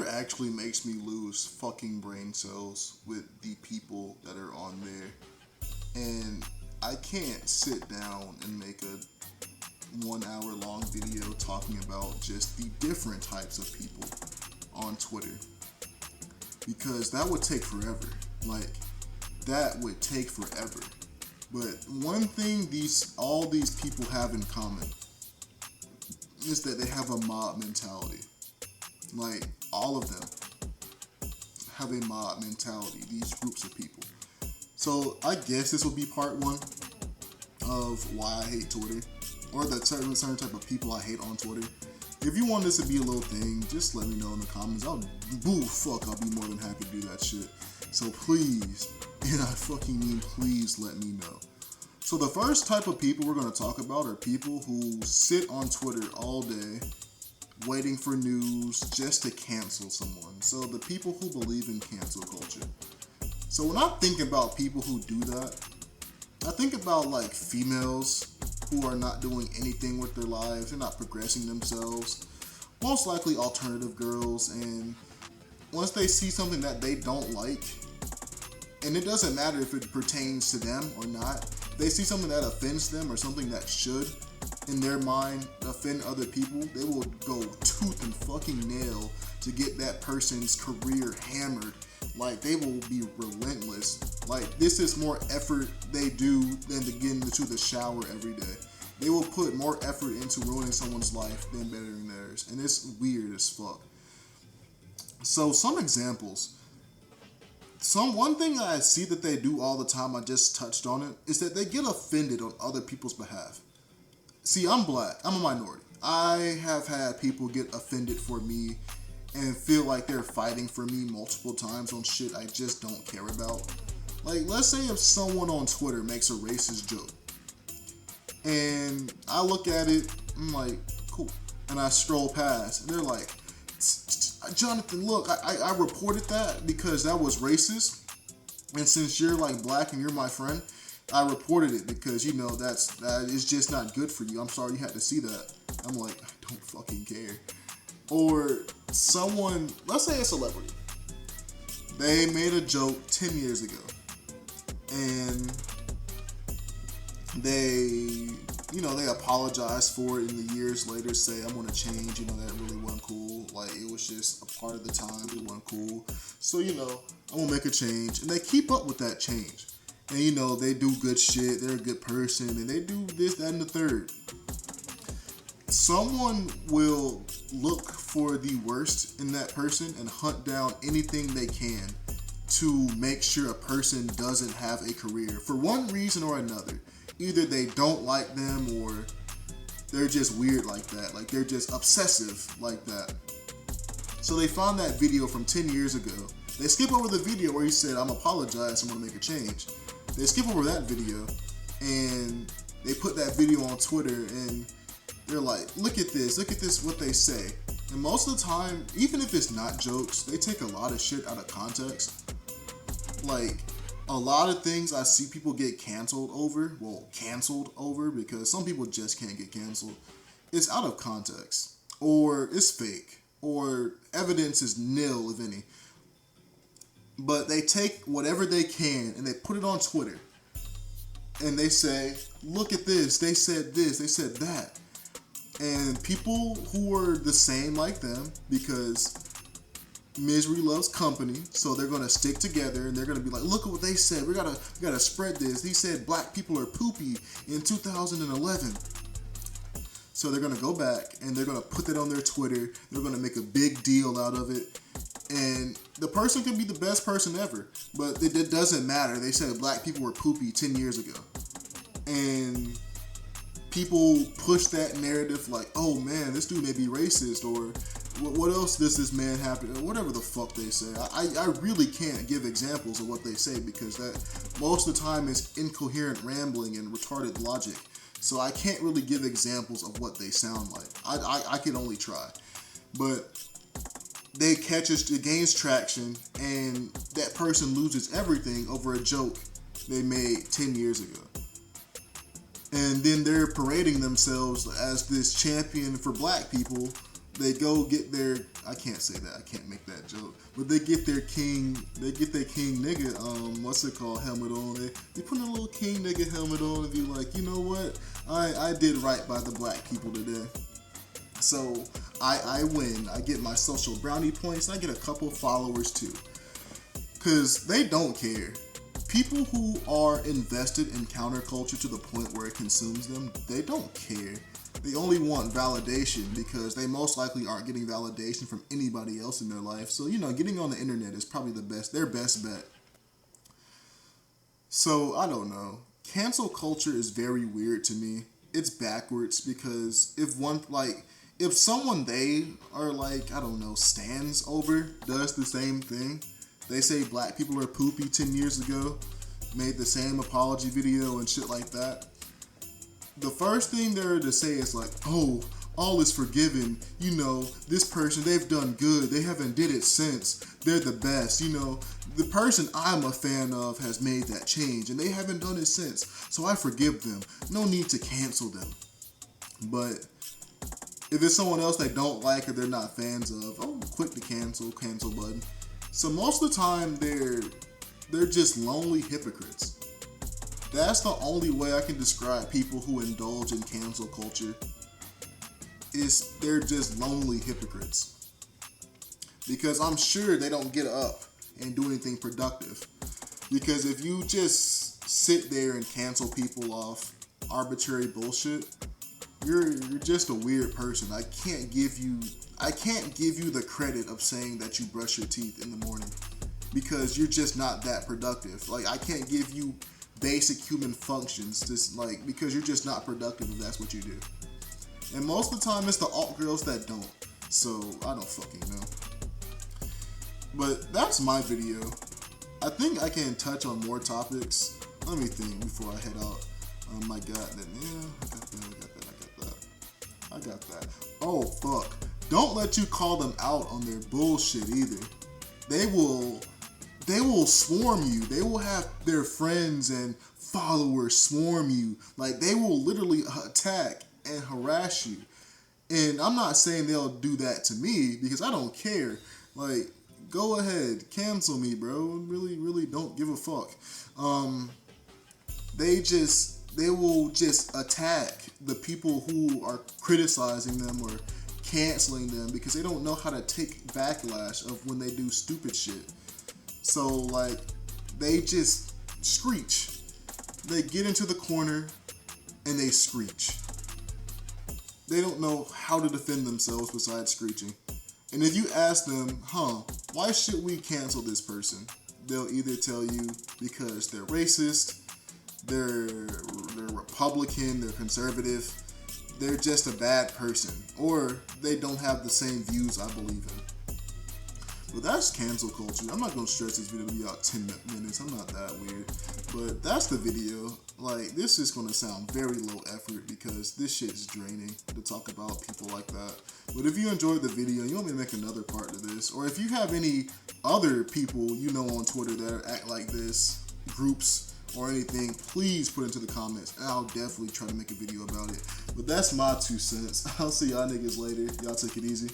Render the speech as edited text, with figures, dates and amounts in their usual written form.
actually makes me lose fucking brain cells with the people that are on there. And I can't sit down and make a 1 hour long video talking about just the different types of people on Twitter. Because that would take forever. Like, that would take forever. But one thing all these people have in common is that they have a mob mentality. Like, all of them have a mob mentality, these groups of people. So I guess this will be part one of why I hate Twitter, or the certain type of people I hate on Twitter. If you want this to be a little thing, just let me know in the comments. I'll be more than happy to do that shit. So please, and I fucking mean please, let me know. So the first type of people we're going to talk about are people who sit on Twitter all day waiting for news just to cancel someone. So the people who believe in cancel culture. So when I think about people who do that, I think about like females who are not doing anything with their lives. They're not progressing themselves. Most likely alternative girls. And once they see something that they don't like, and it doesn't matter if it pertains to them or not, they see something that offends them or something that should, in their mind, offend other people, they will go tooth and fucking nail to get that person's career hammered. Like, they will be relentless. Like, this is more effort they do than to get into the shower every day. They will put more effort into ruining someone's life than bettering theirs. And it's weird as fuck. So, some examples. One thing I see that they do all the time, I just touched on it, is that they get offended on other people's behalf. See, I'm black. I'm a minority. I have had people get offended for me and feel like they're fighting for me multiple times on shit I just don't care about. Like, let's say if someone on Twitter makes a racist joke, and I look at it, I'm like, cool, and I scroll past, and they're like, Jonathan, look, I reported that because that was racist, and since you're like black and you're my friend, I reported it because, you know, that is just not good for you. I'm sorry you had to see that. I'm like, I don't fucking care. Or someone, let's say a celebrity, they made a joke 10 years ago, and they apologize for it, and the years later say, I'm gonna change, that really wasn't cool, like, it was just a part of the time, it wasn't cool, so, I'm gonna make a change, and they keep up with that change, and, they do good shit, they're a good person, and they do this, that, and the third. Someone will look for the worst in that person and hunt down anything they can to make sure a person doesn't have a career for one reason or another. Either they don't like them or they're just weird like that. Like, they're just obsessive like that. So they found that video from 10 years ago. They skip over the video where he said, I'm apologize, I'm gonna make a change. They skip over that video and they put that video on Twitter and they're like, look at this, what they say. And most of the time, even if it's not jokes, they take a lot of shit out of context. Like, a lot of things I see people get canceled over, because some people just can't get canceled, it's out of context, or it's fake, or evidence is nil, if any. But they take whatever they can and they put it on Twitter. And they say, look at this, they said that. And people who are the same like them, because misery loves company, so they're gonna stick together and they're gonna be like, look at what they said. We gotta spread this. He said black people are poopy in 2011. So they're gonna go back and they're gonna put that on their Twitter. They're gonna make a big deal out of it. And the person can be the best person ever, but it doesn't matter. They said black people were poopy 10 years ago. And people push that narrative like, oh man, this dude may be racist, or what else does this man have to, or whatever the fuck they say. I really can't give examples of what they say because that most of the time is incoherent rambling and retarded logic. So I can't really give examples of what they sound like. I can only try. But it gains traction, and that person loses everything over a joke they made 10 years ago. And then they're parading themselves as this champion for black people They go get their, I can't say that, I can't make that joke, but they get their king nigga, what's it called, helmet on. They put a little king nigga helmet on and be like, you know what, I did right by the black people today. So I win. I get my social brownie points, and I get a couple followers too, because they don't care. People who are invested in counterculture to the point where it consumes them, they don't care. They only want validation because they most likely aren't getting validation from anybody else in their life. So, getting on the internet is probably their best bet. So, I don't know. Cancel culture is very weird to me. It's backwards because if someone they are like, I don't know, stands over does the same thing, they say black people are poopy 10 years ago, made the same apology video and shit like that, the first thing they're to say is like, oh, all is forgiven. This person, they've done good. They haven't did it since. They're the best. The person I'm a fan of has made that change and they haven't done it since. So I forgive them. No need to cancel them. But if it's someone else they don't like or they're not fans of, oh, quick to cancel button. So most of the time they're just lonely hypocrites. That's the only way I can describe people who indulge in cancel culture. They're just lonely hypocrites. Because I'm sure they don't get up and do anything productive. Because if you just sit there and cancel people off arbitrary bullshit, you're just a weird person. I can't give you the credit of saying that you brush your teeth in the morning, because you're just not that productive. Like, I can't give you basic human functions because you're just not productive if that's what you do. And most of the time it's the alt girls that don't. So I don't fucking know. But that's my video. I think I can touch on more topics. Let me think before I head out. I got that. Oh fuck. Don't let you call them out on their bullshit either. They will swarm you. They will have their friends and followers swarm you. Like, they will literally attack and harass you. And I'm not saying they'll do that to me because I don't care. Like, go ahead, cancel me, bro. Really, really don't give a fuck. They will just attack the people who are criticizing them or canceling them because they don't know how to take backlash of when they do stupid shit. So, like, they just screech. They get into the corner and they screech. They don't know how to defend themselves besides screeching. And if you ask them, why should we cancel this person? They'll either tell you because they're racist, they're Republican, they're conservative, they're just a bad person, or they don't have the same views I believe in. But that's cancel culture. I'm not going to stress this video to be out 10 minutes. I'm not that weird. But that's the video. Like, this is going to sound very low effort because this shit is draining to talk about people like that. But if you enjoyed the video and you want me to make another part of this, or if you have any other people you know on Twitter that act like this, groups or anything, please put it into the comments and I'll definitely try to make a video about it. But that's my 2 cents. I'll see y'all niggas later. Y'all take it easy.